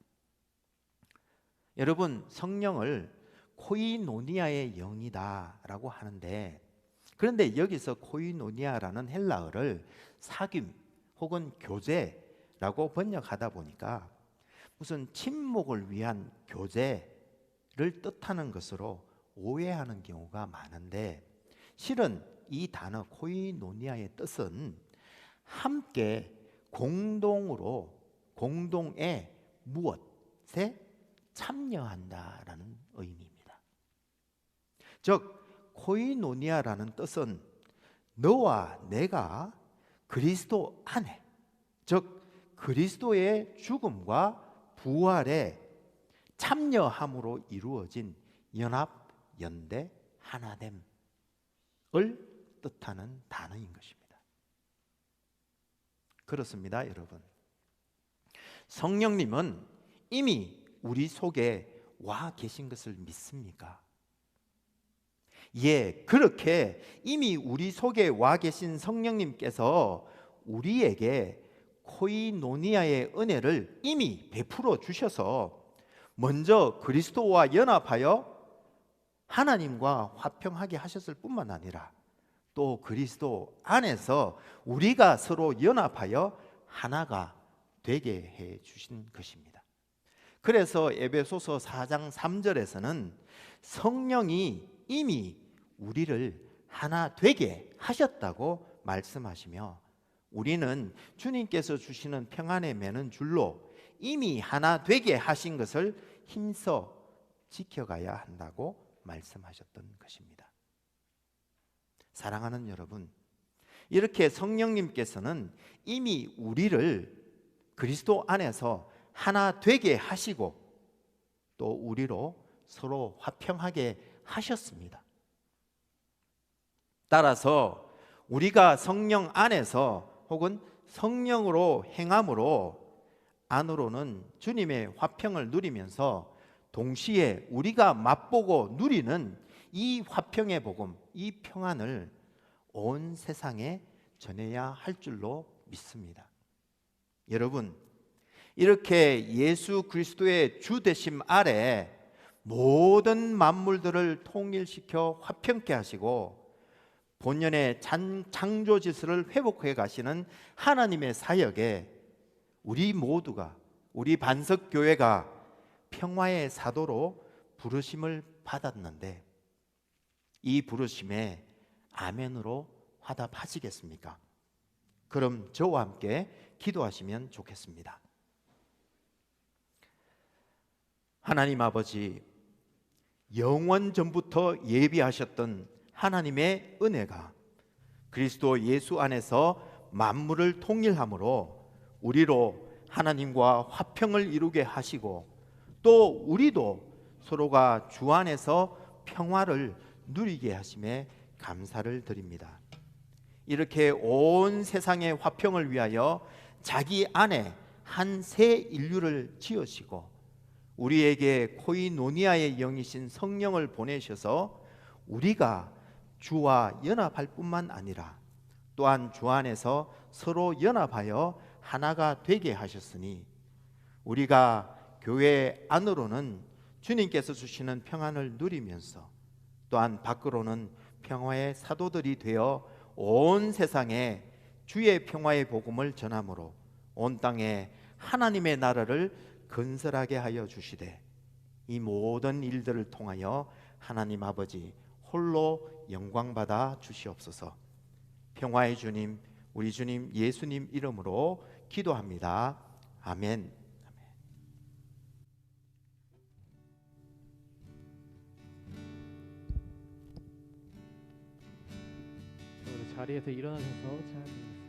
여러분, 성령을 코이노니아의 영이다라고 하는데, 그런데 여기서 코이노니아라는 헬라어를 사귐 혹은 교제라고 번역하다 보니까 무슨 친목을 위한 교제를 뜻하는 것으로 오해하는 경우가 많은데, 실은 이 단어 코이노니아의 뜻은 함께 공동으로 공동의 무엇에 참여한다라는 의미입니다. 즉 코이노니아라는 뜻은 너와 내가 그리스도 안에, 즉 그리스도의 죽음과 부활에 참여함으로 이루어진 연합, 연대, 하나됨을 뜻하는 단어인 것입니다. 그렇습니다, 여러분. 성령님은 이미 우리 속에 와 계신 것을 믿습니까? 예, 그렇게 이미 우리 속에 와 계신 성령님께서 우리에게 코이노니아의 은혜를 이미 베풀어 주셔서 먼저 그리스도와 연합하여 하나님과 화평하게 하셨을 뿐만 아니라 또 그리스도 안에서 우리가 서로 연합하여 하나가 되게 해 주신 것입니다. 그래서 에베소서 4장 3절에서는 성령이 이미 우리를 하나 되게 하셨다고 말씀하시며, 우리는 주님께서 주시는 평안에 매는 줄로 이미 하나 되게 하신 것을 힘써 지켜가야 한다고 말씀하셨던 것입니다. 사랑하는 여러분, 이렇게 성령님께서는 이미 우리를 그리스도 안에서 하나 되게 하시고 또 우리로 서로 화평하게 하셨습니다. 따라서 우리가 성령 안에서 혹은 성령으로 행함으로 안으로는 주님의 화평을 누리면서 동시에 우리가 맛보고 누리는 이 화평의 복음, 이 평안을 온 세상에 전해야 할 줄로 믿습니다. 여러분, 이렇게 예수 그리스도의 주 되심 아래 모든 만물들을 통일시켜 화평케 하시고 본연의 창조 질서를 회복해 가시는 하나님의 사역에 우리 모두가, 우리 반석교회가 평화의 사도로 부르심을 받았는데, 이 부르심에 아멘으로 화답하시겠습니까? 그럼 저와 함께 기도하시면 좋겠습니다. 하나님 아버지, 영원 전부터 예비하셨던 하나님의 은혜가 그리스도 예수 안에서 만물을 통일함으로 우리로 하나님과 화평을 이루게 하시고, 또 우리도 서로가 주 안에서 평화를 누리게 하심에 감사를 드립니다. 이렇게 온 세상의 화평을 위하여 자기 안에 한 새 인류를 지으시고 우리에게 코이노니아의 영이신 성령을 보내셔서 우리가 주와 연합할 뿐만 아니라 또한 주 안에서 서로 연합하여 하나가 되게 하셨으니 우리가 교회 안으로는 주님께서 주시는 평안을 누리면서 또한 밖으로는 평화의 사도들이 되어 온 세상에 주의 평화의 복음을 전함으로 온 땅에 하나님의 나라를 건설하게 하여 주시되 이 모든 일들을 통하여 하나님 아버지 홀로 영광받아 주시옵소서. 평화의 주님, 우리 주님 예수님 이름으로 기도합니다. 아멘. 우리 자리에서 일어나셔서 찬양드리겠습니다.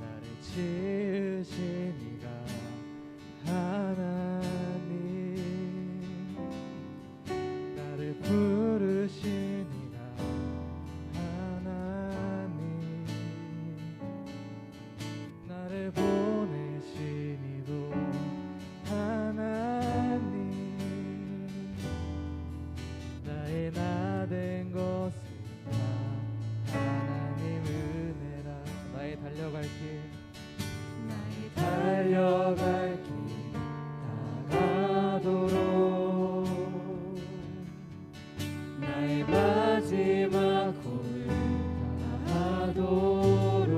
나를 지으신 이가 하나님, 나를 부르신 이가 하나님, 나를 보내신 이도 하나님, 나의 나 된 것은 다 하나님 은혜라. 나의 달려갈 길, 나의 달려갈 길 다가도록, 나의 마지막 골을 다하도록,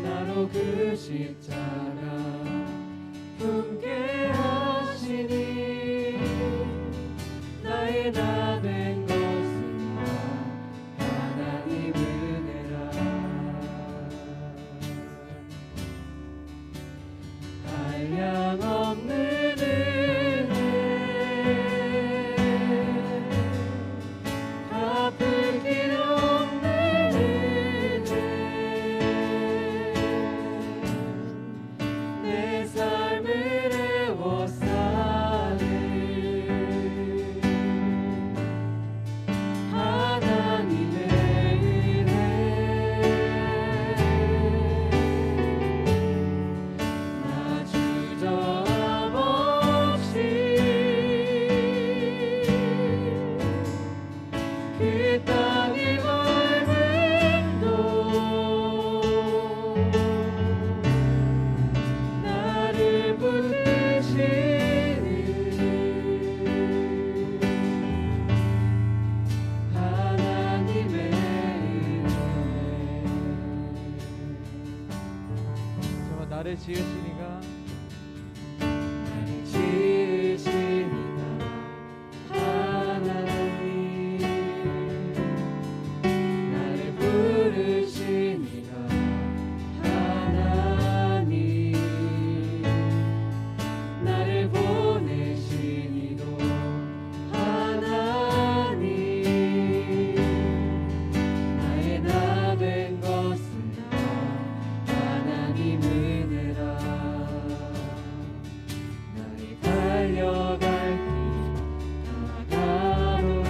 나로 그 십자가 품게 하시니 나의 나 된 것은 다 하나님 은혜라. 한량없는 은혜, 갚을 길 없는 은혜, 내 삶을 애워싸는 하나님의 은혜, 나 주저함 없이 그 땅의 멀음도 나를 붙드시는 하나님의 은혜. 정말 나를 지으시니가, 나를 지으시니가 하나님, 나를 부르시니가 하나님, 나를 보내시니도 하나님, 나의 나 된 것은 다 하나님 은혜라. 나의 달려갈 길 다가도록,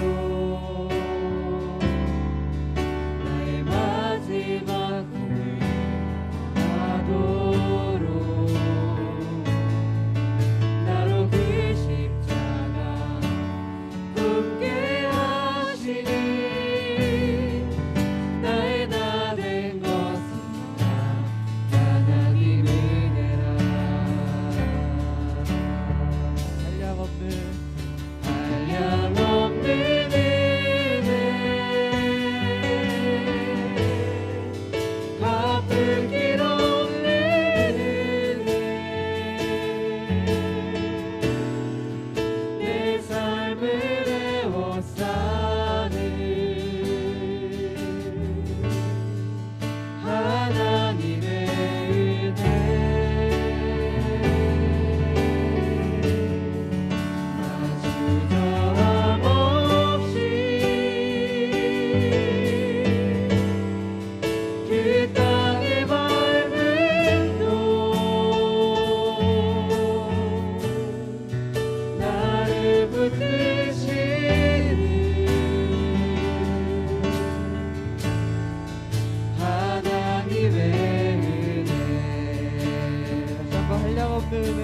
나의 마지막 꿈을 하도록, 나로 그 십자가 품게 하시니 나의 나 된 것은 다 하나님 은혜라. 한량없는 은혜, 갚을 길 없는 은혜, 내 삶을 애워싸는 하나님의 은혜, 나 주저함 없이 그 땅의 밟음도 나를 붙드시는 하나님의 은혜. 다시 한번 한량없는 은혜,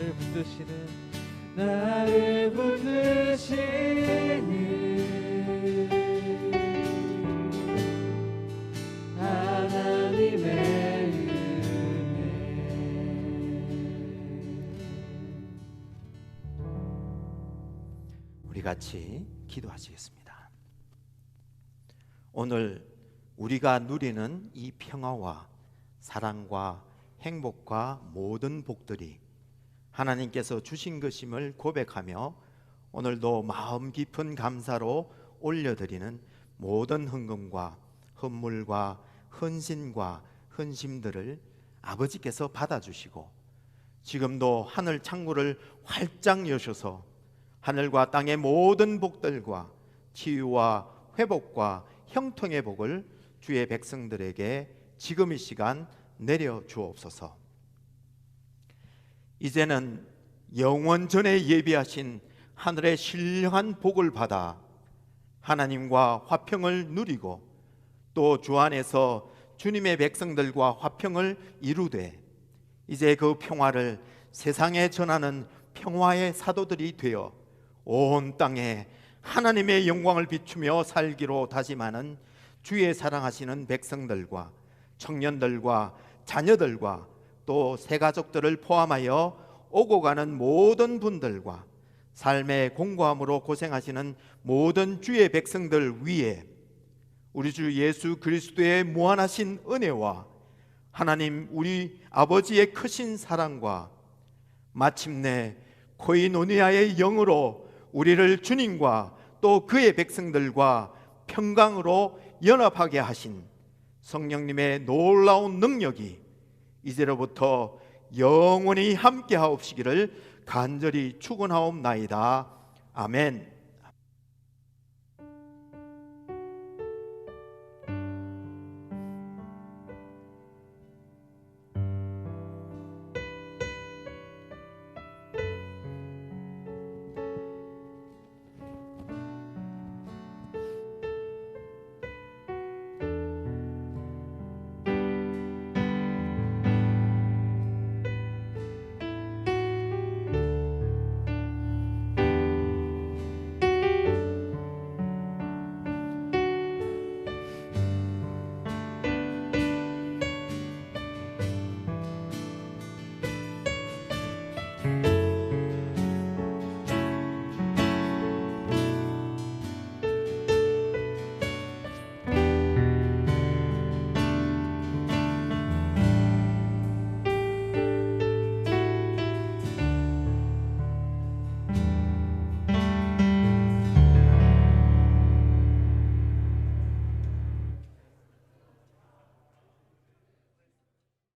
나를 붙드시는 하나님의 은혜. 우리 같이 기도하시겠습니다. 오늘 우리가 누리는 이 평화와 사랑과 행복과 모든 복들이 하나님께서 주신 것임을 고백하며 오늘도 마음 깊은 감사로 올려드리는 모든 헌금과 헌물과 헌신과 헌심들을 아버지께서 받아주시고 지금도 하늘 창구를 활짝 여셔서 하늘과 땅의 모든 복들과 치유와 회복과 형통의 복을 주의 백성들에게 지금 이 시간 내려 주옵소서. 이제는 영원 전에 예비하신 하늘의 신령한 복을 받아 하나님과 화평을 누리고 또 주 안에서 주님의 백성들과 화평을 이루되 이제 그 평화를 세상에 전하는 평화의 사도들이 되어 온 땅에 하나님의 영광을 비추며 살기로 다짐하는 주의 사랑하시는 백성들과 청년들과 자녀들과 또 새가족들을 포함하여 오고 가는 모든 분들과 삶의 공고함으로 고생하시는 모든 주의 백성들 위에 우리 주 예수 그리스도의 무한하신 은혜와 하나님 우리 아버지의 크신 사랑과 마침내 코이노니아의 영으로 우리를 주님과 또 그의 백성들과 평강으로 연합하게 하신 성령님의 놀라운 능력이 이제로부터 영원히 함께 하옵시기를 간절히 축원하옵나이다. 아멘.